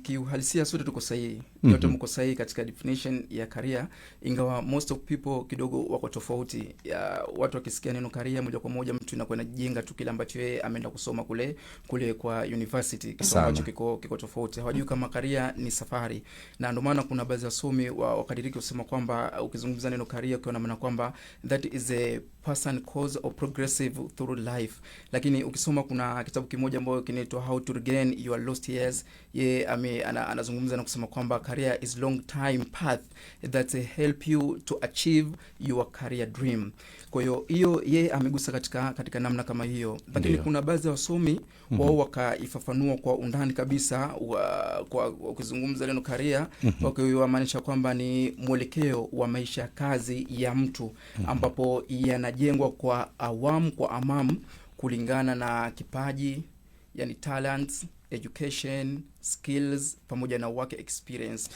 Kiuhalisia sote tuko sahihi. Yote mko sahihi katika definition ya career, ingawa most of people kidogo wako tofauti. Watu wakisikia neno career moja kwa moja mtu inakuwa inajenga tu kile ambacho yeye ameenda kusoma kule kwa university, kitu ambacho kiko tofauti. Hawajui kama career ni safari. Na ndio maana kuna baadhi ya wasomi wakadiriki kusema kwamba ukizungumza neno career kwa maana kwamba that is a person cause or progressive through life. Lakini ukisoma kuna kitabu kimoja ambacho kinaitwa How to Regain Your Lost Years, anazungumza na kusema kwamba career is long time path that help you to achieve your career dream. Kwa hiyo yeye amegusa katika namna kama hiyo. Lakini kuna baadhi ya wasomi wao wakaifafanua kwa undani kabisa kwa ukizungumza neno career, wakimaanisha kwamba ni mwelekeo wa maisha ya kazi ya mtu ambapo yanajengwa kwa awamu kwa amamu kulingana na kipaji, yani talents, education, skills pamoja na work experience.